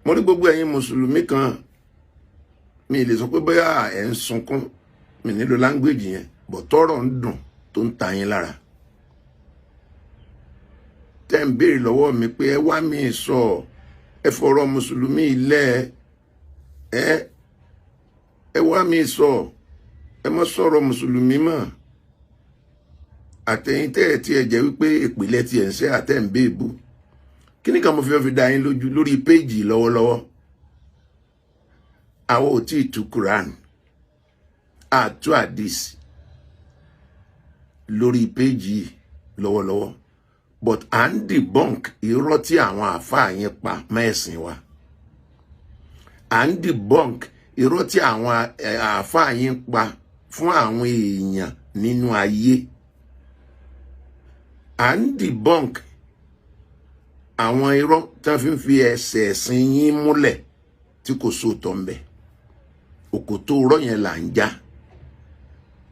mo rí gbogbo ẹ̀yin mùsùlùmí kan mi lè sọ pé bóyá ẹ̀ ń sunkún mi nílò language yẹn bọ̀ tọ́rọ̀ ń dùn tó ń ta yín lára tẹ́ ń béèrè lọ́wọ́ mi pé ẹ wá mi sọ ẹ fọ̀rọ̀ mùsùlùmí ilẹ̀ ẹ wá mi sọ ẹ mọ́ sọ̀rọ̀ mùsùlùmí mọ́ àtẹ̀yìn tẹ́ ẹ̀ tí ẹ jẹ́ wípé ìpìlẹ̀ tí ẹ̀ ń ṣe àtẹ̀ ń béèbù kí ni kan mo fi dá yín lójú lórí péjì lọ́wọ́lọ́wọ́ àwọn ò tí ì tú Quran àtú hadith lórí péjì lọ́wọ́lọ́wọ́ but à ń debunk irọ́ tí àwọn àfáà yẹn pa mẹ́sìn wa à ń debunk irọ́ tí àwọn àfáà yẹn pa fún àwọn èèyàn nínú ayé à ń debunk àwọn irọ́ tí wọ́n fi ẹsẹ̀ ẹ̀sìn yín múlẹ̀ tí kò sóòótọ́ ń bẹ òkòtó irọ́ yẹn là ń já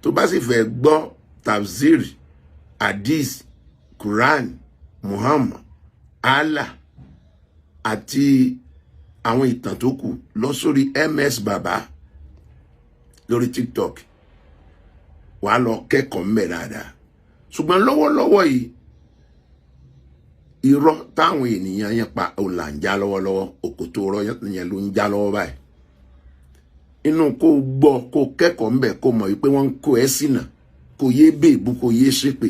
tó bá sì fẹ́ gbọ́ tafsir hadith Quran Muhammad Allah àti àwọn ìtàn tó kù lọ sórí MS Baba lórí TikTok wàá lọ kẹ́kọ̀ọ́ mbẹ̀ dáadáa ṣùgbọ́n lọ́wọ́lọ́wọ́ yìí irọ́ táwọn ènìyàn yẹn pa ò là ń já lọ́wọ́lọ́wọ́ òkòtó irọ́ yẹn ló ń já lọ́wọ́ báyìí inú kó gbọ́ kó kẹ́kọ̀ọ́ mbẹ̀ kó mọ̀ wípé wọ́n ń kó ẹ sínà kó yé béèbú kó yé ṣépè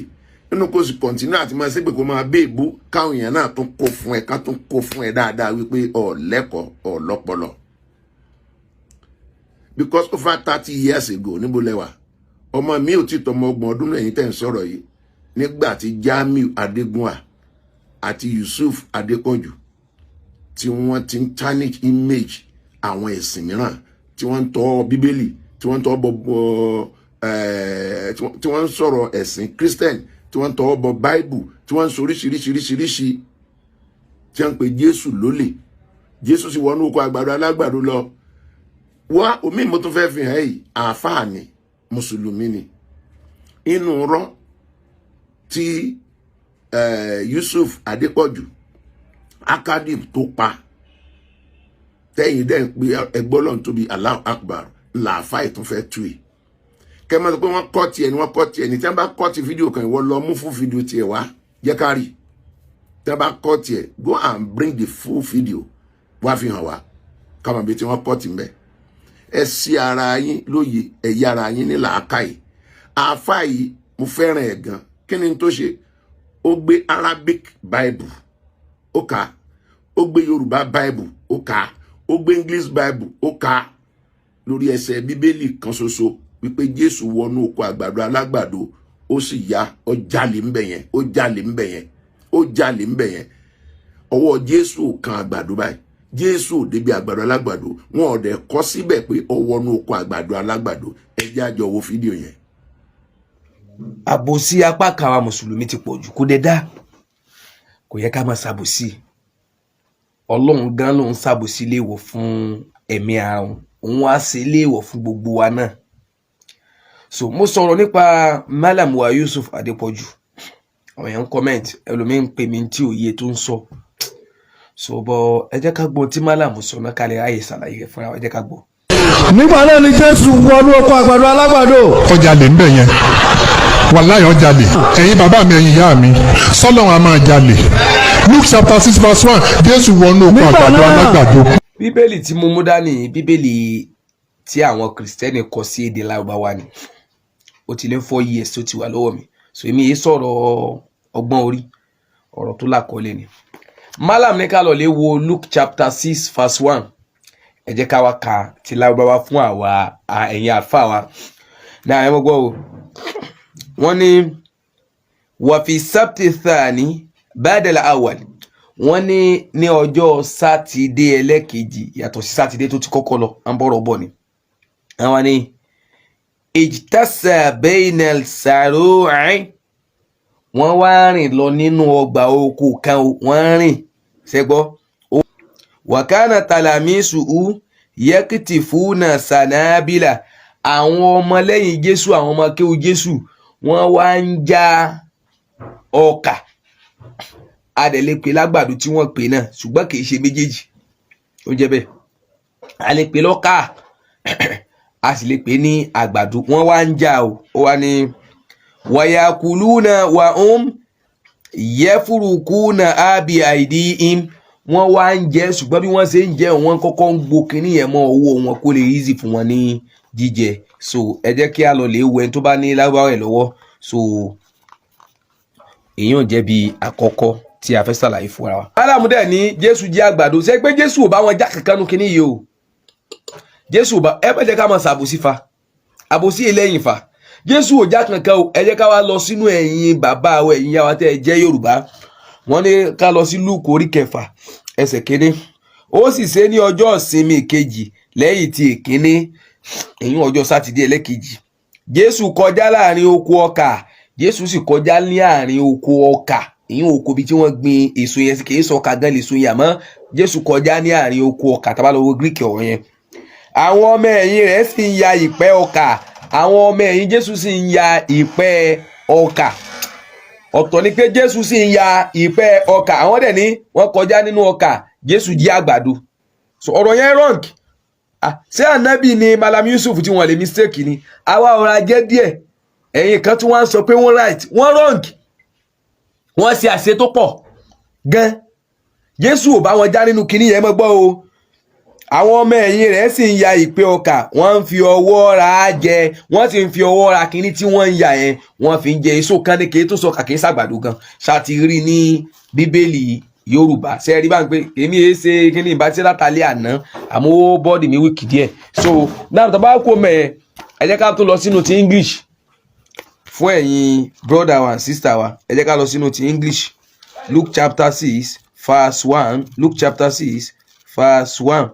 inú kó sì kọ̀ǹtínú àti máa ṣépè kó máa béèbú káwọn èèyàn náà tún kó fún ẹ ká tún kó fún ẹ dáadáa wípé ọ̀ lẹ́kọ̀ọ́ ọ̀ lọ́pọlọ because over 30 years ago níbo lẹ́wà ọmọ mi ò tí tọmọ 30 ọdún lẹ́yìn tẹ́ ń sọ̀rọ̀ yìí nígbà tí Jamiu Adégúnwà àti Yusuf Adépọ̀jù tí wọ́n ti ń tarnish image àwọn ẹ̀sìn mìíràn tí wọ́n ń tọ́ Bíbélì tí wọ́n ń tọ́ tí wọ́n ń sọ̀rọ̀ ẹ̀sìn Christian tí wọ́n ń tọ́ bọ Bible tí wọ́n ń sọ oríṣiríṣiríṣiríṣi tí wọ́n ń pe Jésù lólè Jésù sì wọnú oko àgbàdo alágbàdo lọ wá omi mo tún fẹ́ fi hàn yìí àáfàá ni mùsùlùmí ni inú rọ́ tí Yusuf Adépọ̀jù Akadim tó pa tẹ́yìn dẹ́ ń pe ẹgbọ́lọ́n tóbi Allahu Akbar làáfà ìtúnfẹ́ tú ì kẹ́mọ́ sọ pé wọ́n kọ́ tiẹ̀ ni wọ́n kọ́ tiẹ̀ ní tí wọ́n bá kọ́ ti fídíò kan ìwọ lọ mú fún fídíò tiẹ̀ wá jẹ́ ká rí tí wọ́n bá kọ́ tiẹ̀ go and bring the full video wá fi hàn wá káwọn bí tí wọ́n kọ́ ti ń bẹ̀ ẹ sí ara yín lóye ẹ̀yà ara yín ní làákàyè àáfà yìí mo fẹ́ràn ẹ̀ gan kí ni tó ṣe ó gbé Arabic Bible ó kà ó gbé Yorùbá Bible ó kà ó gbé English Bible ó kà lórí ẹsẹ̀ Bíbélì kan ṣoṣo wípé Jésù wọnú oko àgbàdo alágbàdo ó sì ya ó jalè ńbẹ̀ yẹn ó jalè ńbẹ̀ yẹn ó jalè ńbẹ̀ yẹn ọwọ́ Jésù kan àgbàdo báyìí Jésù débi àgbàdo alágbàdo wọn ò dẹ̀ kọ síbẹ̀ pé ó wọnú oko àgbàdo alágbàdo ẹ jẹ́ á jọ wo fídíò yẹn. Àbòsí apá kan wa mùsùlùmí ti pọ̀ jù kó dé dá kò yẹ ká máa ṣàbòsí Ọlọ́run gan ló ń ṣàbòsí léèwọ̀ fún ẹ̀mí àrùn òun á ṣe léèwọ̀ fún gbogbo wa náà. So mo sọ̀rọ̀ nípa Malam wa Yusuf Adépọ̀jù àwọn èèyàn comment ẹlòmíín pè mí tí òye tó ń sọ so bọ ẹ jẹ́ ká gbọ́ tí Malam sọ náà kálẹ̀ ayé ṣàlàyé fún wa ẹ jẹ́ ká gbọ́. Nígbà náà ni Jésù wọnú oko àgbàdo alágbàdo. Ó jalè ńbẹ̀ yẹn wàláhì ó jalè ẹ̀yin bàbá mi ẹ̀yin ìyá mi sọ́lọ́run a máa jalè Luke chapter 6 verse 1 Jésù wọnú oko àgbàdo alágbàdo. Bíbélì tí mo mú dání bíbélì tí àwọn Kristẹni kọ sí èdè Lárúbáwá ni ó ti lé 4 years tó ti wà lọ́wọ́ mi so èmi yìí sọ̀rọ̀ ọgbọ́n orí ọ̀rọ̀ tó lákọọ́lẹ̀ ni. Malam ní ká lọ lè wo Luke chapter 6 verse 1 ẹ jẹ́ ká wá ka ti Lárúbáwá fún àwa ẹ̀yin àfáà wa náà ẹ mọ́ gbọ́ o wọ́n ní wà fi sábtì thani ba'dal awwal wọ́n ní ọjọ́ sátidé ẹlẹ́kejì yàtọ̀ sí sátidé tó ti kọ́kọ́ lọ à ń bọ̀rọ̀ bọ̀ ni àwọn ní ijtasa bainal saru'i wọ́n wá rìn lọ nínú ọgbà oko kan wọ́n rìn ṣẹ́gbọ́ wa kana talamisuhu yaktifuna sanabila àwọn ọmọ lẹ́yìn Jésù àwọn ọmọ kéwú Jésù wọ́n wá ń já ọkà adẹ̀lẹ̀ pé lágbàdo tí wọ́n pè náà ṣùgbọ́n kì í ṣe méjèèjì ó jẹ́ bẹ́ẹ̀. A lè pè lọ́kà a sì lè pè ní àgbàdo. Wọ́n wá ń jà o, ó wá ní wayakuluna wa yẹfurukuna abi aidihim. Wọ́n wá ń jẹ ṣùgbọ́n bí wọ́n ṣe ń jẹ wọ́n kọ́kọ́ ń gbo kinní yẹn mọ́ owó wọn kó lè easy fún wọn ní jíjẹ. So ẹ jẹ́ kí a lọ lè wo ẹni tó bá ní lágbára ẹ̀ lọ́wọ́. So èèyàn jẹ́ bí àkọ́kọ́ tí a fẹ́ ṣàlàyé fún wa. Alámúdẹ̀ ní Jésù jẹ́ àgbàdo. Ṣé pé Jésù ò bá wọn já kankan nu kinní yìí o. Jésù ò bá ẹ bá jẹ́ ká máa ṣàbòsí fa. Àbòsí eléyìn fa. Jésù ò já kankan o. Ẹ jẹ́ ká wá lọ sínú ẹ̀yin bàbá wa ẹ̀yin yá wa tẹ́ ẹ jẹ́ Yorùbá. Wọ́n ní ká lọ sí Lúùkù orí 6 ẹsẹ̀ 1. Ó sì ṣe ní ọjọ́ ìsinmi kejì lẹ́yìn tí èkíní, èyí ọjọ́ sátidé ẹlẹ́kejì. Jésù kọjá láàrin oko ọkà. Jésù sì kọjá ní àárín oko ọkà. Èyí oko bí tí wọ́n gbin èso yẹn sí, kì í sọ ọkà gan lè so yà mọ́. Jésù kọjá ní àárín oko ọkà. Tá bá lọ wo Greek ọ̀rọ̀ yẹn. Àwọn ọmọ ẹ̀yìn rẹ̀ sì ń ya ìpẹ́ ọkà. Àwọn ọmọ ẹ̀yìn Jésù sì ń ya ìpẹ́ ọkà. Ọ̀tọ̀ ni pé Jésù sì ń ya ìpẹ́ ọkà. Àwọn dẹ̀ ní wọ́n kọjá nínú ọkà. Jésù jí àgbàdo. So ọ̀rọ̀ yẹn wrong. Ṣé ànábì ni Malam Yusuf tí wọ́n lè mistake ni? Àwa ọ̀rọ̀ ajẹ́ díẹ̀. Ẹ̀yin kan tí wọ́n sọ pé wọ́n right, wọ́n wrong. Wọ́n ṣe àṣẹ tó pọ̀ gan. Jésù ò bá wọn já nínú kinní yẹn mọ́ gbọ́ o. Àwọn ọmọ ẹ̀yìn rẹ̀ sì ń ya ìpẹ́ ọkà. Wọ́n ń fi ọwọ́ ra jẹ. Wọ́n sì ń fi ọwọ́ ra kinní tí wọ́n ń ya yẹn. Wọ́n fi ń jẹ èso kan ní kí tó sọ kàkí ṣàgbàdo gan. Ṣàtìrí ní Bíbélì Yorùbá. Ṣé rí bá ń pé èmi ẹ ṣe kinní ìbá tí látàlẹ́ àná àmọ́ bọ́ọ̀dì mi wíkì díẹ̀. So náà tó bá kó mẹ́ ẹ jẹ́ ká tó lọ sínú ti English fún ẹ̀yin brother wa and sister wa. Ẹ jẹ́ ká lọ sínú ti English. Luke chapter 6 verse 1. Luke chapter 6 verse 1.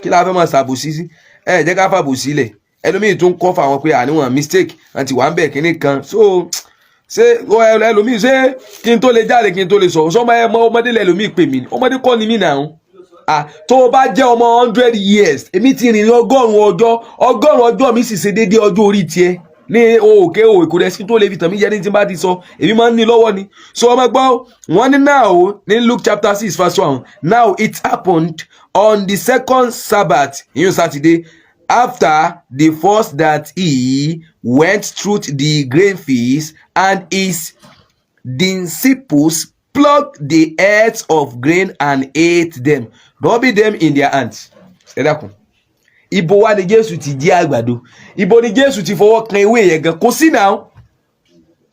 Kí la fẹ́ máa ṣàbòsí sí? Ẹ jẹ́ ká fàbòsí lẹ̀. Ẹlòmíì tún kọ́ fáwọn pé àníwọ̀n mistake àti wà ń bẹ̀ kinní kan. So ṣé ẹlòmíì ṣé kí n tó lè jáde kí n tó lè sọ̀rọ̀ sọ́mọ ẹ mọ ọmọdé lẹ́lòmíì pè mí ni. Ọmọdé kọ́ ni mí náà. Tó o bá jẹ́ ọmọ 100 years èmi ti rìn ní 100 ọjọ́ mi sì ṣe déédéé ọjọ́ orí tiẹ̀ ní òkè òkè rẹ̀ sí tó lè fi tàn mí jẹ́ ní tí n bá ti sọ èmi máa ń ní lọ́wọ́ ni. So ọmọ gbọ́ wọ́n ní now ní Luke chapter 6 verse 1. Now it happened on the second Sabbath, Saturday, after the first, that he went through the grain fields, and his disciples plucked the heads of grain and ate them, rubbing them in their hands. Ẹ dákun. Ibo wa ni Jésù ti jí àgbàdo? Ibo ni Jésù ti fọwọ́ kan ewé yẹn gan? Kò sí náà.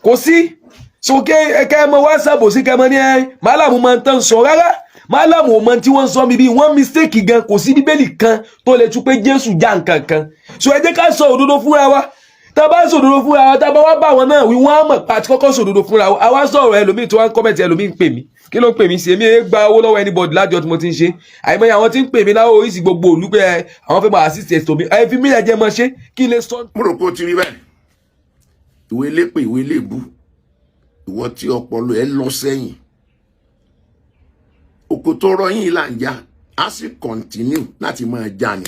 Kò sí. So kẹ́ mọ wá ṣàbòsí kẹ́ mọ ní Málàmù máa ń tán sọ rárá. Málàmù ò mọ tí wọ́n sọ mi bí wọ́n mistake gan. Kò sí Bíbélì kan tó lè tú pé Jésù já nǹkan kan. So ẹ jẹ́ ká sọ òdodo fúnra wa. Tá bá sọ òdodo fúnra wa, tá bá wá bá wọn náà wí wọ́n á mọ̀ pa àti kọ́kọ́ sọ òdodo fúnra wa. Àwa sọ̀rọ̀ ẹlòmíì tí wọ́n ń kọ́mẹ̀tì ẹlòmíì ń pè mí. Kí ló ń pè mí sí? Èmi ẹ gba owó lọ́wọ́ anybody lájọ tí mo ti ń ṣe. Àìmọye àwọn tí ń pè mí láwọ oríṣi gbogbo òlú pé àwọn fẹ́ máa assist ẹ̀sọ́ mi. Ẹ fi mí ẹ̀jẹ̀ mọ ṣe kí lè sọ. Mo rò pé ó ti rí bẹ́ẹ̀. Ìwé lépè ìwé lébú. Ìwọ tí ọpọlọ ẹ lọ sẹ́yìn. Oko tó rọ yín là ń já. A sì continue láti máa já ni.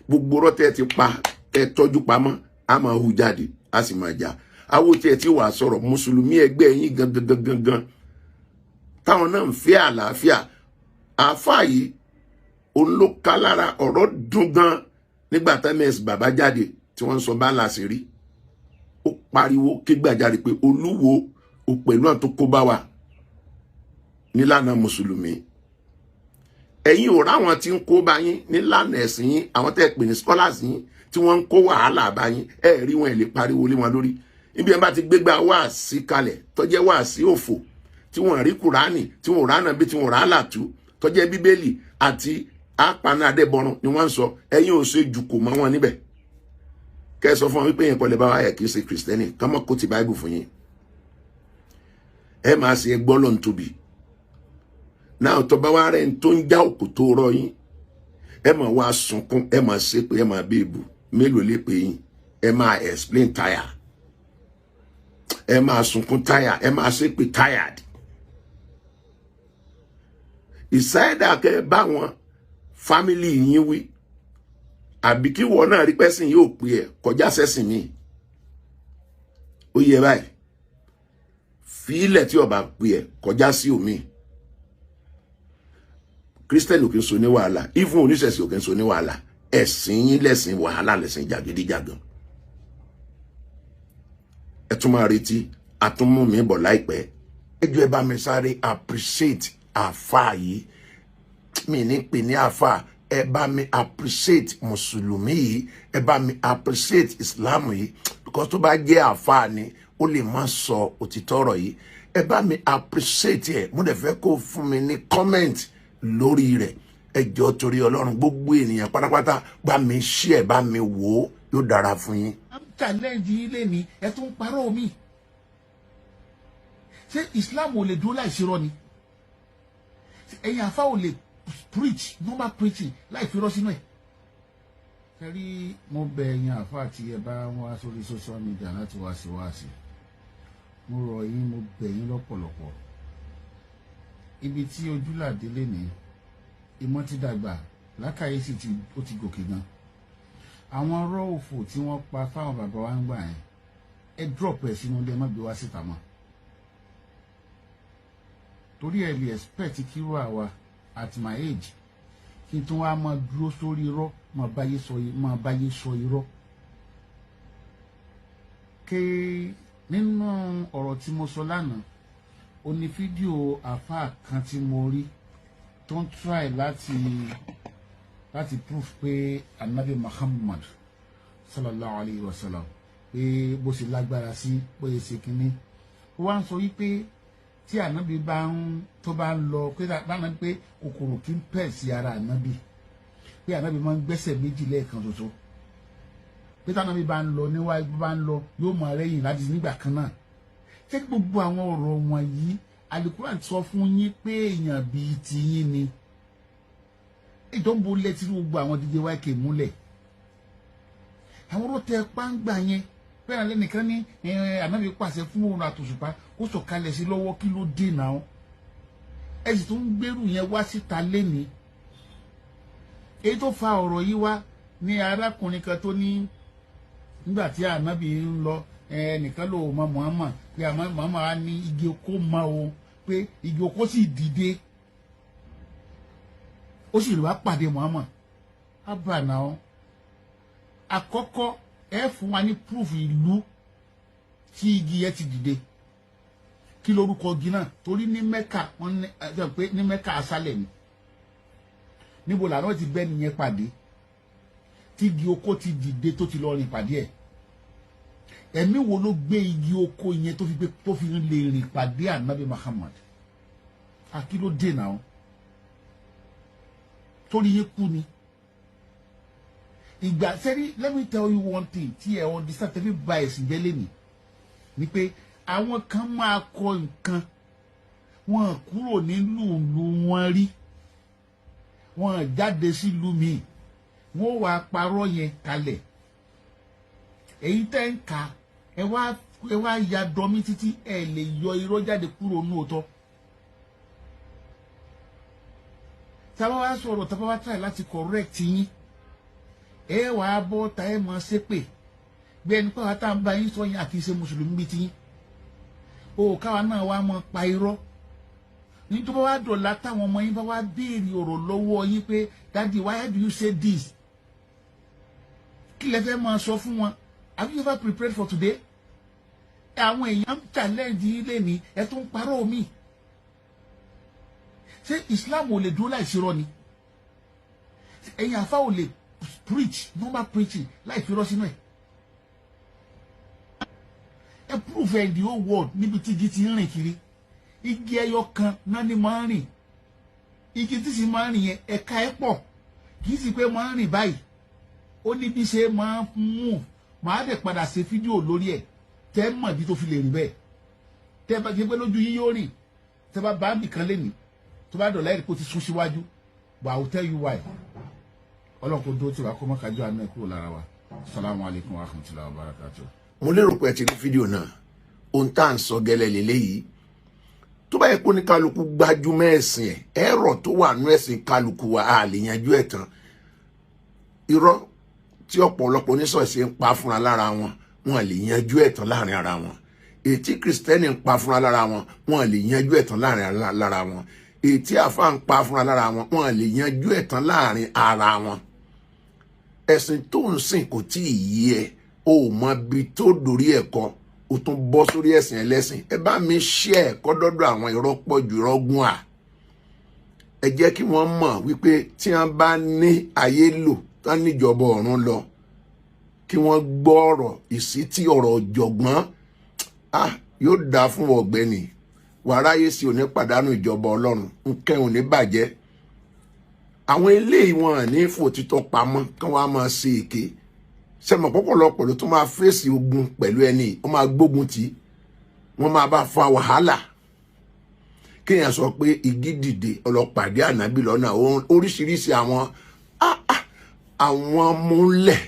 Gbogbo rọ́tẹ́ ti pa ẹ tọ́jú pamọ́. A máa hu jáde. A sì máa já. Awo tí ẹ ti wà sọ̀rọ̀ mùsùlùmí ẹgbẹ́ yín gangan. Táwọn náà ń fẹ́ àlàáfíà. Àáfàá yìí òun ló ká lára ọ̀rọ̀ dùn gan nígbà tí ms bàbá jáde tí wọ́n ń sọ bá láṣẹ rí. Ó pariwo kígbàjáde pé Olúwo ò pẹ̀lú àwọn tó kó bá wa nílànà mùsùlùmí. Ẹ̀yin ò ráwọn tí ń kó bá yín nílànà ẹ̀sìn yín, àwọn tẹ́ pè ní scholars yín tí wọ́n ń kó wàhálà bá yín, ẹ rí wọn ẹ lè pariwo lé wọn lórí. Ibi ẹ bá ti gbégbá wáàsí kalẹ̀ tó jẹ́ wáàsí òfò tí wọ́n rí Kùránì tí wọ́n rà nàbí tí wọ́n rà látú tó jẹ́ Bíbélì àti apana adébọrun ni wọ́n sọ. Ẹ̀yin ò ṣe jùkò mọ́ wọn níbẹ̀. Kẹ́ sọ fún wọn wípé yẹn kọ́lẹ̀ bá wáyà kì í ṣe Kristẹni kọ́mọ́ kó ti Bible fún yín. Ẹ máa ṣe ẹgbọ́ lọ́n tóbi. Náà tó bá wá rẹ̀ ń tó ń já òkú tó rọ yín. Ẹ máa wá sunkún, ẹ máa ṣe pé ẹ máa bèbù mélòó lè pè yín. Ẹ máa explain tire. Ẹ máa sunkún tire, ẹ máa ṣe pé tired. Ìsáyẹ̀dà kẹ́ bá wọn family yín wí. Àbí kí wọ́n náà rí pẹ́sìn yóò pè ẹ́ kọjá sẹ́sìn mi. Ó yẹ báyìí. Fílẹ̀ tí ọba pè ẹ́ kọjá sí omi. Christian ò kí ń so ní wàhálà, even oníṣẹ̀ṣe ò kí ń so ní wàhálà. Ẹ̀sìn yín lẹ̀sìn wàhálà, lẹ̀sìn jàgídíjàgan. Ẹ tún máa retí àtúnmú mi bọ̀ láìpẹ́. Ẹ jọ̀ọ́ ẹ bá mi sáré appreciate àfáà yìí. Mi ní pè ní àfáà, ẹ bá mi appreciate mùsùlùmí yìí, ẹ bá mi appreciate Islam yìí, because tó bá jẹ́ àfáà ni ó lè má sọ òtítọ́ ọ̀rọ̀ yìí. Ẹ bá mi appreciate ẹ̀, mo dẹ̀ fẹ́ kó fún mi ní comment lórí rẹ̀. Ẹ jọ̀ọ́ torí Ọlọ́run, gbogbo ènìyàn pátápátá bá mi share, bá mi wò ó, yóò dára fún yín. Challenge ilé mi ẹ tún parọ́ mi. Ṣé Islam ò lè dúró láì ṣirọ́ ni? Ẹ̀yin àfá ò lè preach normal preaching láì fi rọ́ sínú ẹ̀. Ṣé rí mo bẹ̀ ẹ̀yin àfá tí ẹ bá wá sórí social media láti wá sí wáàsí. Mo rọ̀ yín, mo bẹ̀ yín lọ́pọ̀lọpọ̀. Ibi tí ojúlàdé lé ní ìmọ̀ ti dàgbà, lákàyè sì ti gòkè gan. Àwọn ọ̀rọ̀ òfò tí wọ́n pa fáwọn bàbá wa ń gbà yẹn, ẹ drop ẹ̀ sínú ilé, má gbé wá síta mọ́. Torí ẹ lè expect kí irú àwa at my age kí n tún wá máa dúró sórí irọ́, máa báyé sọ irọ́. Ké nínú ọ̀rọ̀ tí mo sọ lánàá, ó ní fídíò àfáà kan tí mo rí tó ń try láti proof pé Ànábì Muhammad sallallahu alayhi wa sallam pé bó ṣe lágbára sí, bó ṣe kínní. Ó wá ń sọ wípé tí Ànábì tó bá ń lọ pé báwọn pé kòkòrò kí ń pẹ̀ sí ara Ànábì, pé Ànábì máa ń gbẹ́sẹ̀ méjì lẹ́ẹ̀kan ṣoṣo, pé tí Ànábì bá ń lọ níwájú bá ń lọ yóò máa rẹ́yìn láti nígbà kan náà. Ṣé gbogbo àwọn ọ̀rọ̀ wọ̀nyí Al-Qur'an sọ fún yín pé èèyàn bíi tiyín ni? Ìjọba olè tí gbogbo àwọn díje wáìkè múlẹ̀. Àwọn ọ̀rọ̀ tẹ pàǹgbà yẹn bẹ́ẹ̀ náà lẹ́nìkan ní Ànábì pàṣẹ fún òun àtòṣùpá kó sọ̀kalẹ̀ sí lọ́wọ́, kí ló dé náà? Ẹ sì tún gbèrú yẹn wá síta lẹ́ni. Èyí tó fa ọ̀rọ̀ yìí wá ní arákùnrin kan tó ní nígbà tí Ànábì ń lọ nìkan ló mọ Muhammad pé Muhammad á ní igi oko mọ o, pé igi oko sì dìde ó sì wá pàdé Muhammad. Abba náà àkọ́kọ́ ẹ fún wa ní proof ìlú tí igi yẹn ti dìde, kí lórúkọ igi náà? Torí ní Mẹ́kà wọ́n ní pé ní Mẹ́kà aṣálẹ̀ ni. Níbo làwọn ti bẹ́ nìyẹn pàdé tí igi oko ti dìde tó ti lọ rìn pàdé ẹ̀? Ẹ̀mí wo ló gbé igi oko yẹn tó fi lè rìn pàdé Ànábì Muhammad? Kí ló dé náà? Torí yín kú ni. Ìgbà sẹ́rí, let me tell you one thing tí ẹ understand tẹ́lẹ̀ bá ẹ̀sìn jẹ́ lẹ́nìí ni pé àwọn kan máa kọ nǹkan, wọn kúrò nílùú wọn rí, wọn jáde sílùú míì, wọn wá parọ́ yẹn kalẹ̀. Èyí tẹ́ ń ka ẹ wá ya dọ́mí títí ẹ lè yọ irọ́ jáde kúrò ní òótọ́. Tábà wá sọ̀rọ̀, tábà wá try láti correct yín, ẹ wàá bọ́ ta ẹ mọ̀ ṣépè bí ẹni pé wàá tá ń bá yín sọ yín àkíyèsí mùsùlùmí bíi tiyín. O káwa náà wá mọ̀ pa irọ́. Nítorí wá dọ̀la táwọn ọmọ yín bá wá béèrè ọ̀rọ̀ lọ́wọ́ yín pé daddy, why do you say this? Kí lẹ fẹ́ máa sọ fún wọn? Have you ever prepared for today? Àwọn èèyàn ń challenge yín lẹ́ni, ẹ tún parọ́ mi. Ṣé Islam ò lè dúró láì ṣirọ́ ni? Ẹ̀yin àfá ò lè preach normal preaching láì fi rọ́ sínú ẹ̀? Ẹ prove in the whole world níbi tí igi ti ń rìn kiri. Igi ẹyọ kan náà ni máa ń rìn. Igi tí sì máa ń rìn yẹn ẹ̀ka ẹ̀ pọ̀, kì í sì pé máa ń rìn báyìí. Ó ní bí ṣe máa ń mú, màá dẹ̀ padà ṣe fídíò lórí ẹ̀ tẹ́ mọ̀ bí tó fi lè rìn bẹ́ẹ̀. Tẹ́ bá gbé lójú yín yóò rìn, tẹ́ bá bá nìkan lẹ́nìí, tó bá dọ̀la ẹ̀rí kó ti sún síwájú. But I will tell you why. Ọlọ́run kò dó tí wàá kó mọ́ kájú àánú ẹ̀ kúrò lára wa. Assalamu alaikum wa rahmatullahi wa barakatuh. Mo lérò pé ẹ ti rí fídíò náà. Ohun tá à ń sọ gẹ́lẹ́ lélẹ́yìí. Tó bá yẹ kó ní kálukú gbájú mẹ́ẹ̀sìn ẹ̀, ẹ̀rọ tó wà nú ẹ̀sìn kálukú wa a lè yanjú ẹ̀ tán. Irọ́ tí ọ̀pọ̀lọpọ̀ oníṣọ̀ọ̀ṣì ń pa fúnra lára wọn, wọn lè yanjú ẹ̀ tán láàrin ara wọn. Èyí tí Kristẹni ń pa fúnra lára wọn, wọn lè yanjú ẹ̀ tán láàrin lára wọn. èyí tí àfa ń pa fúnra lára wọn lè yanjú ẹ̀ tán láàrin ara wọn. Ẹ̀sìn tó ń sìn kò tí ì yí ẹ, o ò mọ ibi tó dorí ẹ̀kọ́, o tún bọ́ sórí ẹ̀sìn ẹlẹ́sìn. Ẹ bá mi ṣe ẹ̀kọ́ dọ́dọ̀ àwọn irọ́ pọ̀ ju irọ́ gún à. Ẹ jẹ́ kí wọ́n mọ̀ wípé tí wọ́n bá ní ayé lò tán níjọba ọ̀run lọ, kí wọ́n gbọ́ ọ̀rọ̀ ìsítí ọ̀rọ̀ ọ̀jọ̀gbọ́n. Yóò dáa fún ọ̀gbẹ́ni. Wàráyé sí òní pàdánù ìjọba Ọlọ́run, nkẹ́ òní bàjẹ́. Àwọn eléyìí wọn ní fòtítọ́ pamọ́ kí wọ́n á máa ṣe èké. Sẹ́mọ̀ pọ́pọ̀lọpọ̀ ló tún máa fèsì ogun pẹ̀lú ẹni, ó máa gbógun tì, wọ́n máa bá fa wàhálà. Kéèyàn sọ pé igi dìde ọlọ́pàdé ànábì lọ́nà, oríṣiríṣi àwọn múlẹ̀,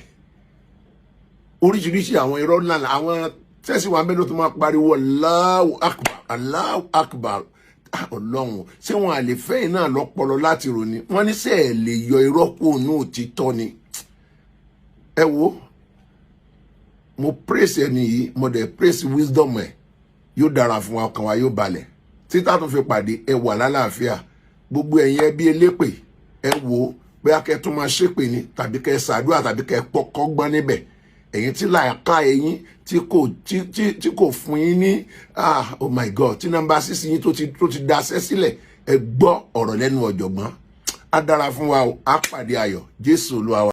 oríṣiríṣi àwọn irọ́ ńlá, àwọn tẹ́sí wa mélòó tó máa pariwo Allahu Akbar, Allahu Akbar. Ọlọ́run, ṣé wọn à lè fẹ́yìn náà lọ́pọlọ láti ròní? Wọ́n ní ṣé ẹ lè yọ irọ́ kúrò ní òtítọ́ ni. Ẹ wo, mo praise ẹni yìí, mo dẹ̀ praise wisdom ẹ̀. Yóò dára fún wa, ọkàn wa yóò balẹ̀. Títà tún fi pàdé, ẹ wà lálàáfíà. Gbogbo ẹ̀yin ẹbí elépè, ẹ wo bóyá kẹ́ tún máa ṣépè ni, tàbí kẹ́ ṣàdúrà, tàbí kẹ́ kọ́gbọ́n níbẹ̀. Ẹ̀yin tí làákà ẹ̀yin tí kò fún yín ní oh my God, tí nọ́mbà 6 yín tó ti daṣẹ́ sílẹ̀, ẹ gbọ́ ọ̀rọ̀ lẹ́nu ọ̀jọ̀gbọ́n. Á dára fún wa o, á pàdé ayọ̀. Jésù Olúwa wa.